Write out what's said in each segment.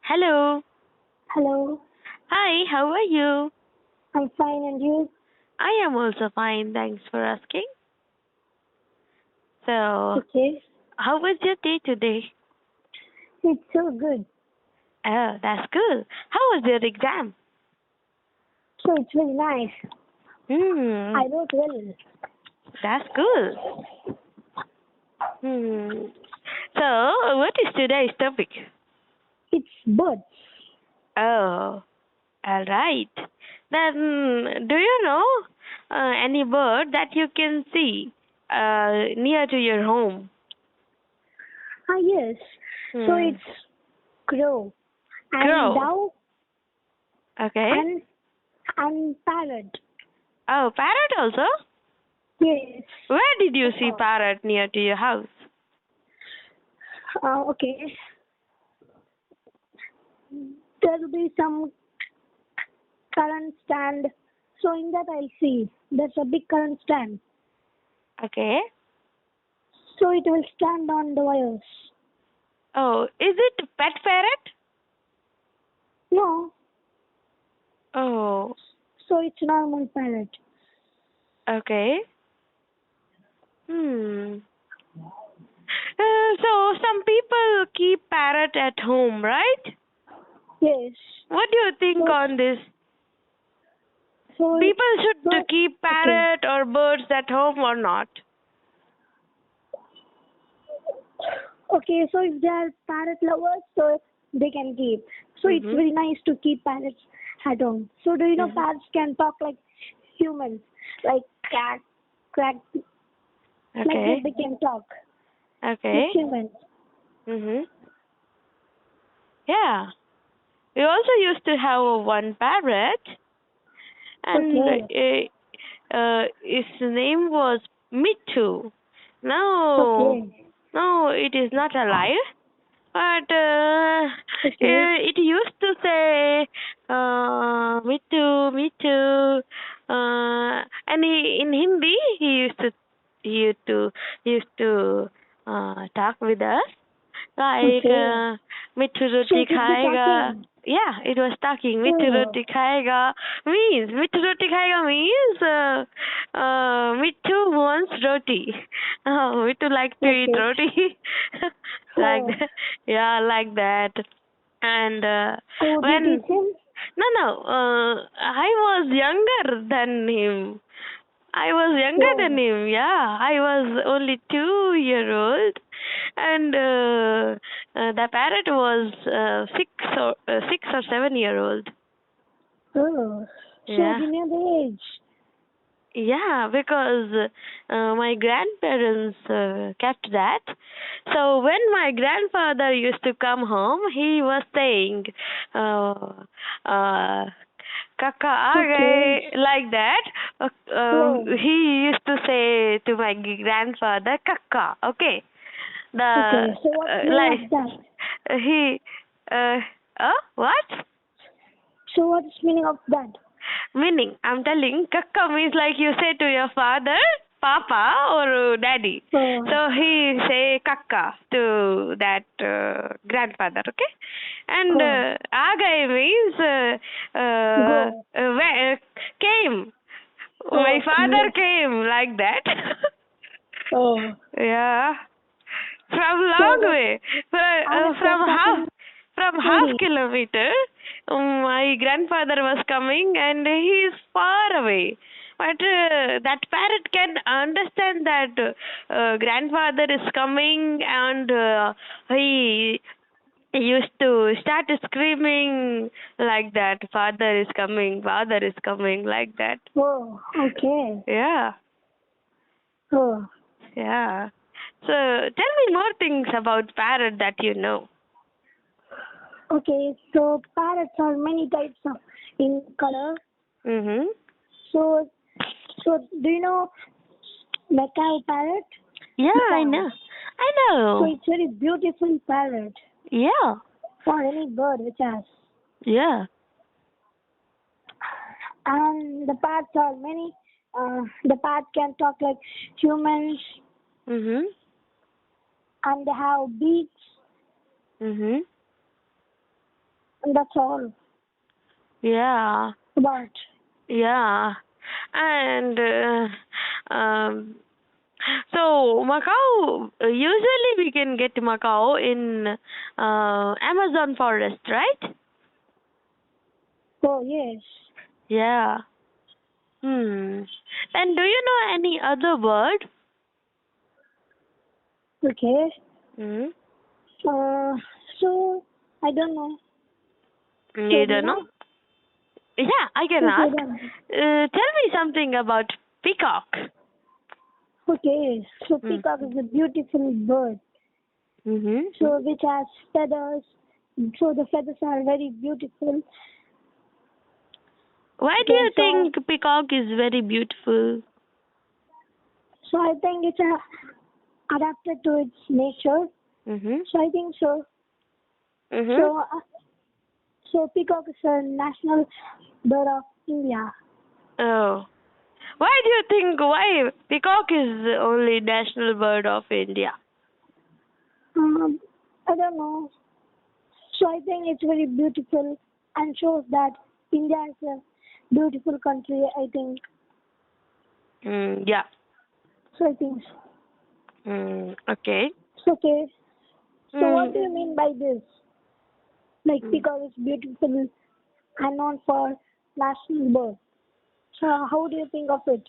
Hello. Hello, Hi, how are you? I'm fine and you? I am also fine, thanks for asking. So, Okay, how was your day today? it's so good. Oh, that's cool. How was your exam? So it's very nice. Hmm, I wrote well. that's cool. Hmm. So, what is today's topic? It's birds. Oh, all right. Then, do you know any bird that you can see near to your home? Ah yes. So Hmm. it's crow and Crow. dove Okay. and parrot. Oh, parrot also? Yes. Where did you see parrot near to your house? Okay. There will be some current stand. So in that I'll see. There's a big current stand. Okay. So it will stand on the wires. Oh, is it pet parrot? No. Oh, So it's normal parrot. okay. Hmm. So some people keep parrot at home, right? Yes. What do you think So on this? so People so should keep okay. parrot or birds at home or not? Okay, so if they are parrot lovers, so they can keep. So it's Mhm. very nice to keep parrots at home. So do you know Mhm. parrots can talk like humans, like cat, quack, like that Okay. they can talk like Okay. humans. Mhm. Yeah. We also used to have one parrot, and Okay, his name was Mittu. No, okay, no, it is not alive, but okay, it used to say Mittu, Mittu, and in Hindi he used to talk with us like okay. Mitthu So roti it will be खाएगा. talking. Yeah, it was talking. Mitthu Oh, रोटी खाएगा means मिट्ठू रोटी खाएगा means Mitthu wants roti. Oh, Mittu like to eat okay. roti. Like Oh, that. Yeah, like that. And oh, did you when teach him? no, I was younger than him. I was younger than Oh, him. Yeah, I was only 2 year old, and the parrot was 6 or 7 year old. oh. So Yeah, he knew the age. yeah, because my grandparents kept that. So when my grandfather used to come home, he was saying, uh, uh, "Kaka aa Okay. gaye," like that. Oh, He used to say to my grandfather, "Kaka." Okay, the okay. So what's meaning of like that? he what? So what's meaning of that? Meaning, I'm telling, kakka means like you say to your father, papa or daddy. Oh, So he say kakka to that grandfather, okay? And oh, agai means go. came. My Oh, father left. came like that. Oh, Yeah, from so long the way, parrots are from talking half Hindi. kilometer. My grandfather was coming, and he is far away. But that parrot can understand that grandfather is coming, and he used to start screaming like that. Father is coming, like that. Oh, okay. Yeah, Oh, yeah. So tell me more things about parrot that you know. okay. So parrots are many types of in color. Mhm. So, do you know macaw parrot? Yeah, I Macaw. know. I So know. it's very beautiful parrot Yeah. for any bird which has. Yeah. And the parrots are many. The parrots can talk like humans, Mhm. and they have beaks. Mhm. And that's all Yeah. about. Yeah. And so Macau, usually we can get Macau in Amazon forest, right? Oh, yes. Yeah. Hmm. And do you know any other bird? Okay. Hmm. Uh, so, I don't know. So, You do you don't know? know? Yeah, I can Okay, ask. then. Tell me something about peacock. Okay, so Hmm. peacock is a beautiful bird. Mhm. So, which has feathers. So, the feathers are very beautiful. Why do Okay, you think peacock is very beautiful? so I think it's adapted to its nature. Mhm. So, I think so. Mhm. So, so peacock is a national bird of India. Oh. Why do you think why peacock is the only national bird of India? Um, I don't know. So I think it's very beautiful and shows that India is a beautiful country. I think Yeah. so. I think Okay. so. Okay. So what Mm, do you mean by this? Like mm. peacock is beautiful and known for national bird. So how do you think of it?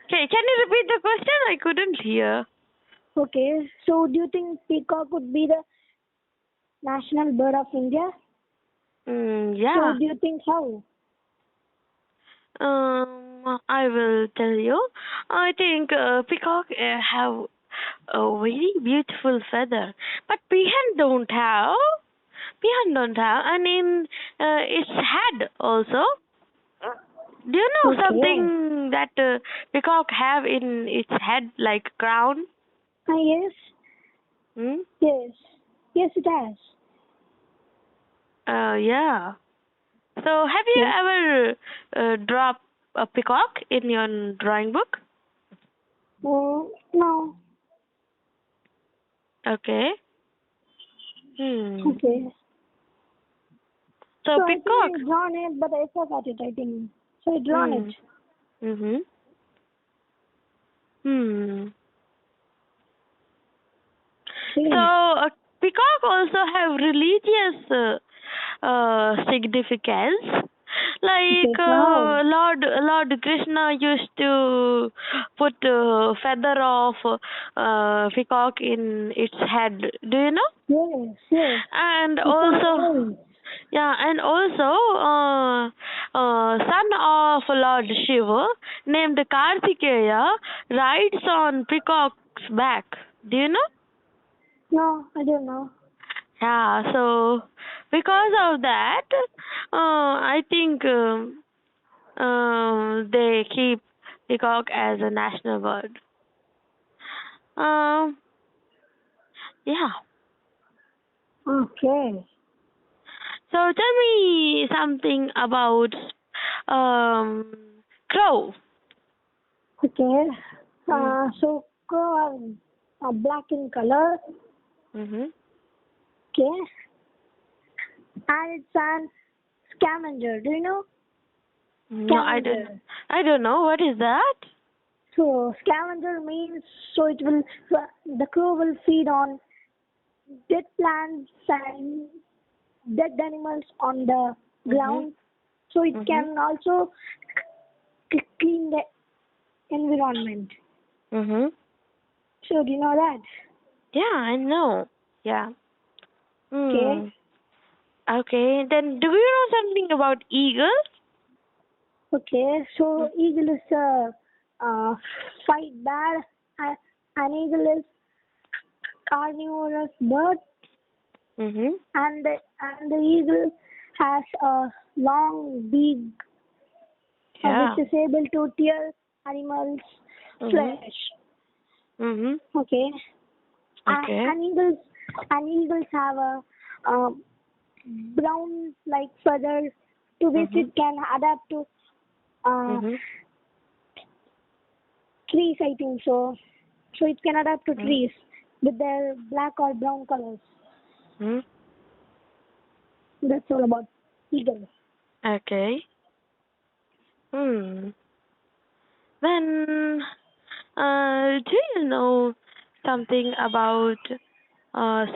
Okay, can you repeat the question? I couldn't hear. Okay. So do you think peacock would be the national bird of India? So Yeah. do you think how? I will tell you. I think peacock have a very beautiful feather, but peahen don't have. Peahen don't have, and in its head also. Do you know Okay. something that peacock have in its head like crown? Yes. Hmm? Yes. Yes, it has. Yeah. So have you Okay. ever draw a peacock in your drawing book? No. Okay. Hmm. Okay. So So I think peacock. I drawn it, but I forgot it. I think so. I drawn it. Hmm. Mhm. Hmm. So Okay. peacock also have religious significance. Like Okay. Wow. Lord Krishna used to put feather of peacock in its head. Do you know? Yes. Yes. And I saw the also, movie. yeah, and also, son of Lord Shiva named Kartikeya rides on peacock's back. Do you know? No, I don't know. Yeah, so because of that, I think they keep peacock as a national bird. Um, yeah. Okay. So tell me something about um crow. Okay. Mm. So crow are black in color. Mhm. Okay. And it's an scavenger. Do you know No, I don't. scavenger? I don't know what is that. So scavenger means so it will the crow will feed on dead plants and dead animals on the Mhm. ground. So it Mhm. can also clean the environment. Mhm. So do you know that? Yeah, I know. Yeah. Okay. Hmm. Okay. Then, do you know something about eagle? Okay. So eagle is a fight bad. An eagle is carnivorous bird, Mhm. and the eagle has a long beak which Yeah. is able to tear animals' Mhm. flesh. Mhm. Okay. And, Okay. and eagles and eagles have a brown like feathers to which Mhm. it can adapt to uh, Mhm. trees. I think so. So it can adapt to Mhm. trees with their black or brown colors. Mhm. That's all about eagle. Okay. Hmm. Then, do you know something about uh,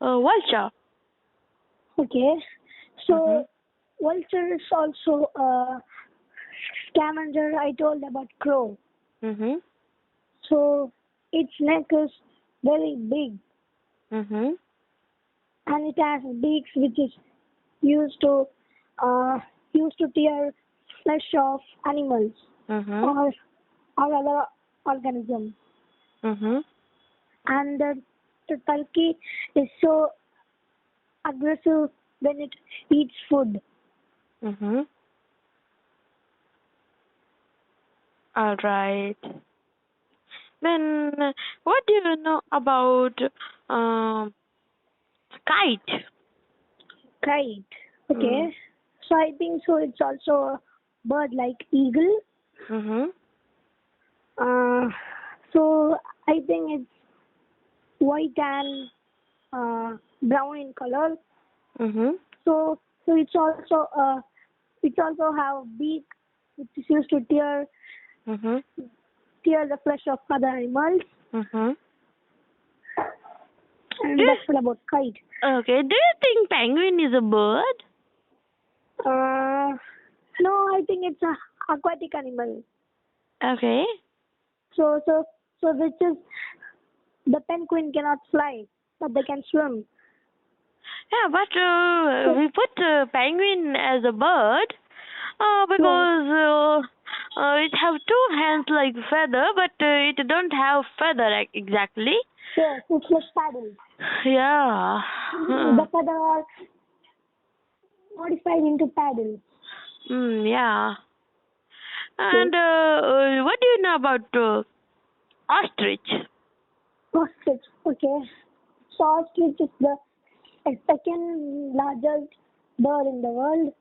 vulture? Okay. Mhm. So vulture is also a scavenger. I told about crow. Mhm. So its neck is very big Mhm. and it has beaks which is used to uh, used to tear flesh of animals Mhm. or other organisms. Mhm. And the turkey is so aggressive when it eats food. Mhm. All right. Then, what do you know about um kite? Kite. Mm. Okay. So I think so. It's also a bird like eagle. Mhm. Uh, so I think it's white and brown in color. Mhm. So it's also have beak which is used to Mhm. tear the flesh of other animals. Mhm. Do And you, that's all about kite. okay. Do you think penguin is a bird? Uh, no, I think it's a aquatic animal. Okay. So which is the penguin cannot fly, but they can swim. Yeah, but So we put penguin as a bird yes, because it have two hands like feather, but it don't have feather exactly. yes, it's like paddle. Yeah. The feather are modified into paddle. Yeah. Yes, And what do you know about ostrich? ostrich. Okay, so ostrich is the second largest bird in the world.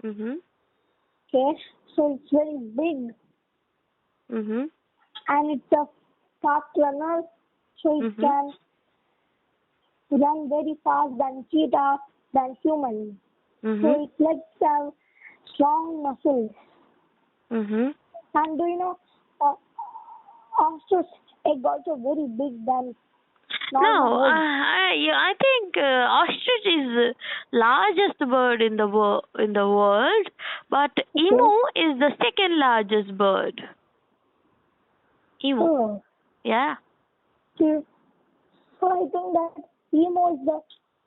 Mhm. Okay, so it's very big Mhm. and it's a fast runner, so it Mhm. can run very fast than cheetah than human. Mhm. So its legs have strong muscles. Mhm. And do you know, uh, ostrich egg also very big than No, normal egg. yeah, I think ostrich is the largest bird in the world, but emu Okay. is the second largest bird. Emu, Oh, yeah, okay. So I think that emo is the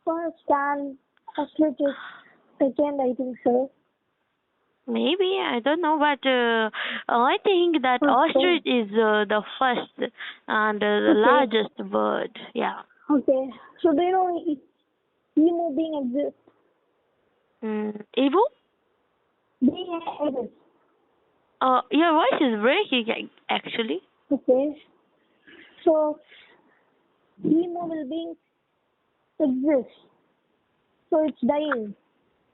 first and ostrich is second. I think so. maybe I don't know, but I think that Okay. ostrich is the first and the Okay. largest bird. Yeah. Okay. So do you know emo being exist? Emu? Being exist. Your voice is breaking actually. Okay. So emo will being exist. So it's dying.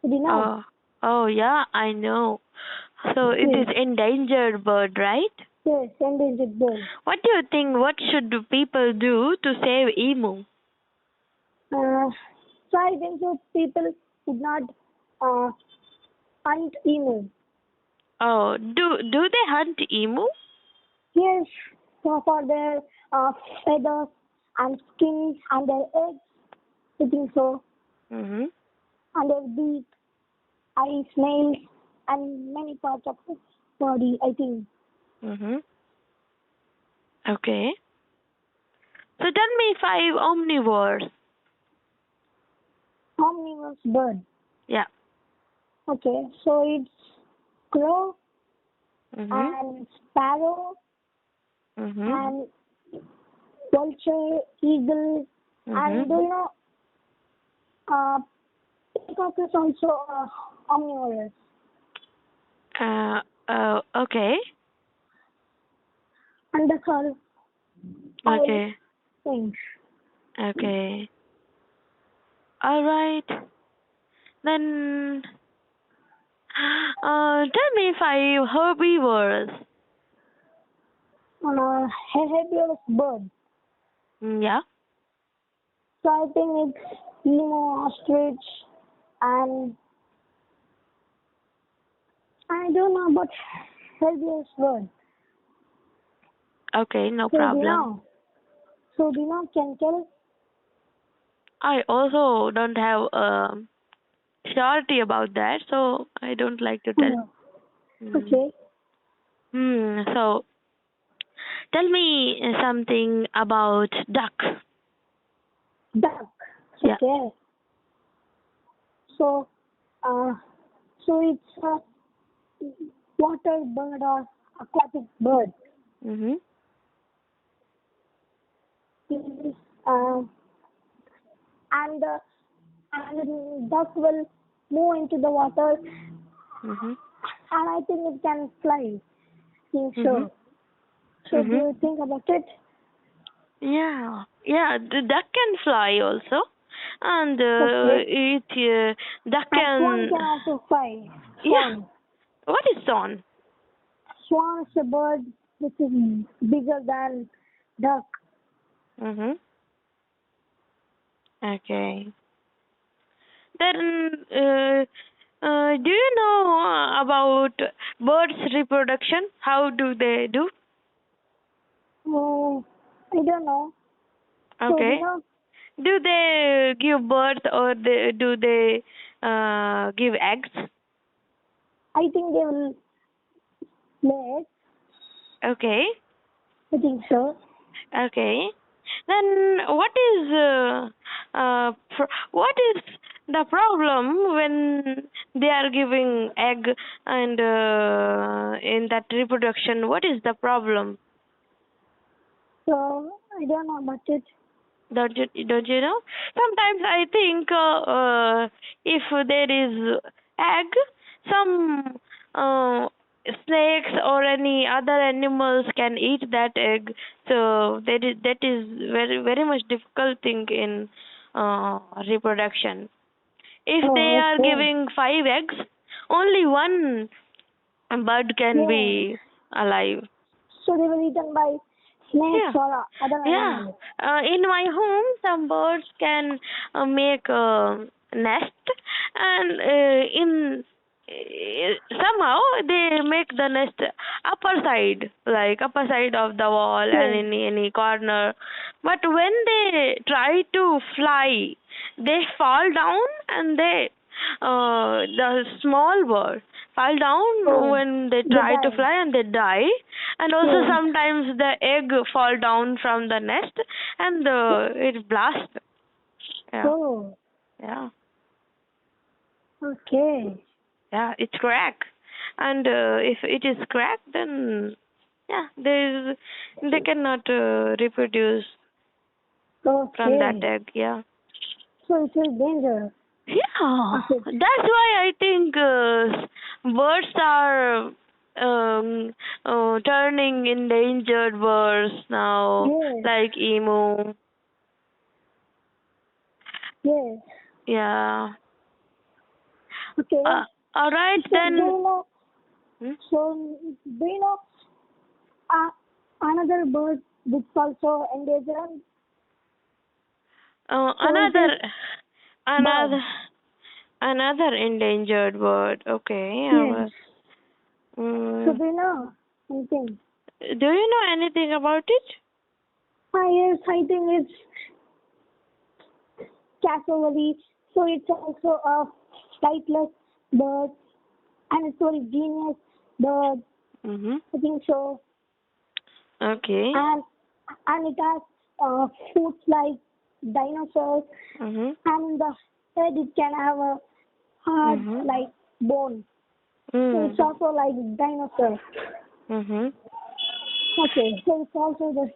Do you know? Oh, oh yeah, I know. So it is Yes. endangered bird, right? Yes. Endangered bird. What do you think? What should the people do to save emu? Uh, so I think so people would not uh, hunt emu. Oh, do they hunt emu? Yes, so for their feathers and skins and their eggs, I think so, Mhm. and their beak, eyes, nails, and many parts of the body, I think. Mhm. Okay. So tell me five omnivores. Omnivorous bird. Yeah. Okay, so it's crow Mhm. and sparrow Mhm. and vulture, eagle, Mhm. and do you know, uh, peacock is also omnivorous. Okay. And that's all Okay. things. Okay. All right. Then tell me five herbivores. Herbivorous bird. Yeah. So I think it's Nemo, ostrich, and I don't know about healthiest bird. Okay, no So do you problem. know? So do you know? Can tell? I also don't have surety about that, so I don't like to tell. Oh, Hmm. okay. So tell me something about duck. Duck. Yeah. Okay. So, uh, so it's a water bird or aquatic bird. Mhm. Uh, and the duck will move into the water, Mhm. and I think it can fly. Think Mhm. so. So do Mhm. you think about it? Yeah. Yeah. The duck can fly also, and Okay. it duck And swan can. can also fly. Yeah. Swan. What is swan? Swan is a bird which is bigger than duck. Mhm. Okay. Then, do you know about birds' reproduction? How do they do? Oh, I don't know. So do you Okay. know? Do they give birth or do they give eggs? I think they will lay it. Okay. I think so. Okay. Then what is the problem when they are giving egg and in that reproduction? What is the problem? So I don't know about it. Don't you know? Sometimes I think if there is egg, some snakes or any other animals can eat that egg. So that is very much difficult thing in reproduction. If they Oh, are okay. giving 5 eggs, only one bird can Yeah. be alive. So they were eaten by snakes Yeah, or other yeah. animals. In my home, some birds can make a nest, and somehow they make the nest upper side of the wall and Yes. in any corner. But when they try to fly, they fall down and the small bird fall down Oh, when they they try to die. fly and they die, and also Yes. sometimes the egg fall down from the nest and it blasts. Yeah, Oh, yeah, okay. yeah. It's crack, and if it is cracked, then yeah, they cannot reproduce from that Okay. egg. Yeah. So it is danger Yeah, of it. that's why I think birds are turning endangered birds now, Yes. like emu. Yes. Yeah. Okay. All right So do then. you know? Hmm? So do you know uh, another bird which also endangered? So it is Another, bird. another, another endangered bird. Okay. Yes. So Mm, do you know anything? do you know anything about it? Yes, I think it's cassowary. So it's also a flightless bird, and it's very genius bird. Mhm. I think so. Okay. And it has foot like dinosaurs, Mhm. and in the head it can have a hard Mhm. like bone. So it's Mm. also like dinosaur. Mhm. Okay, so it's also the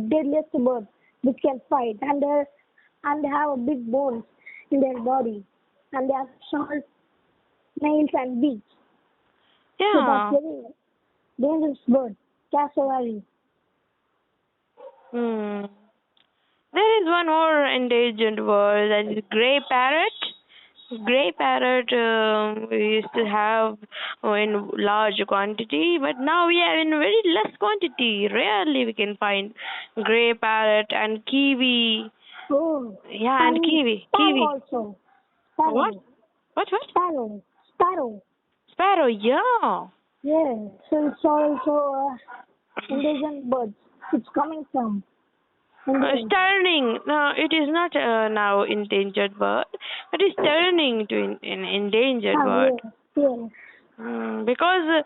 deadliest bird which can fight, and they have a big bones in their body, and they have sharp nails and beaks. So that's Yeah. very dangerous bird, cassowary. Hmm. There is one more endangered bird, that is gray parrot. Gray parrot we used to have in large quantity, but now we have in very less quantity. Rarely we can find gray parrot and kiwi. Oh, Yeah, and and kiwi, sparrow kiwi. also. What? Sparrow. What? Sparrow. Sparrow. Sparrow. Yeah. Yeah. So it's also endangered birds. It's coming from India. Turning. No, it is not now endangered bird. It is turning to an endangered Ah, bird. yes. Yes. Because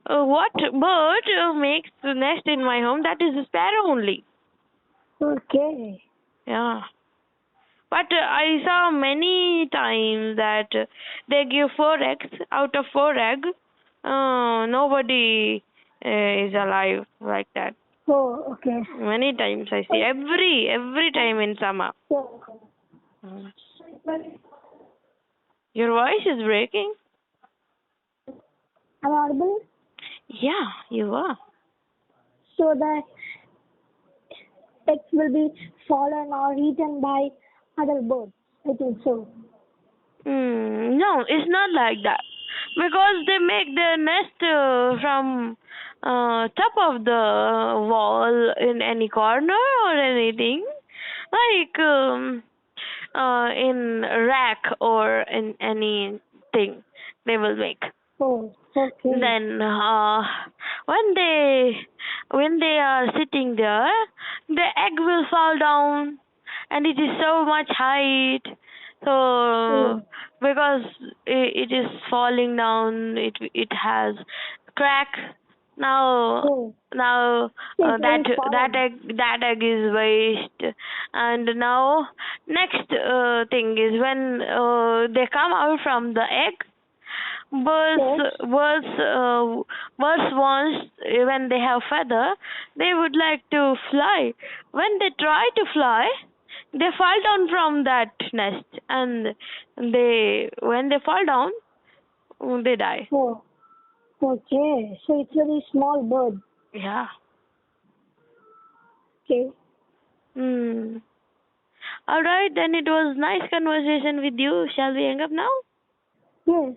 what bird makes the nest in my home? That is a sparrow only. Okay. Yeah. But I saw many times that they give four eggs. Out of four eggs, nobody is alive like that. Oh, okay. Many times I see every time in summer. So, Mm. Your voice is breaking. am I audible? Yeah, you are. So the eggs will be fallen or eaten by other birds. I think so. No, it's not like that. Because they make their nest from top of the wall in any corner or anything. Like in rack or in anything they will make. Oh, okay. Then when they when they are sitting there, the egg will fall down, and it is so much height. So Oh, because it is falling down, it has crack. oh. Now It's very fallen. that egg is waste. And now next thing is when they come out from the egg, Yes. birds once when they have feather, they would like to fly. When they try to fly, they fall down from that nest, and they when they fall down, they die. Oh, okay. So it's very small bird. Yeah. Okay. Hmm. All right, then it was nice conversation with you. Shall we hang up now? Yes.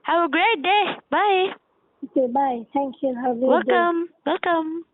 Have a great day. Bye. Okay, bye. Thank you. Have a great day. Welcome. Welcome.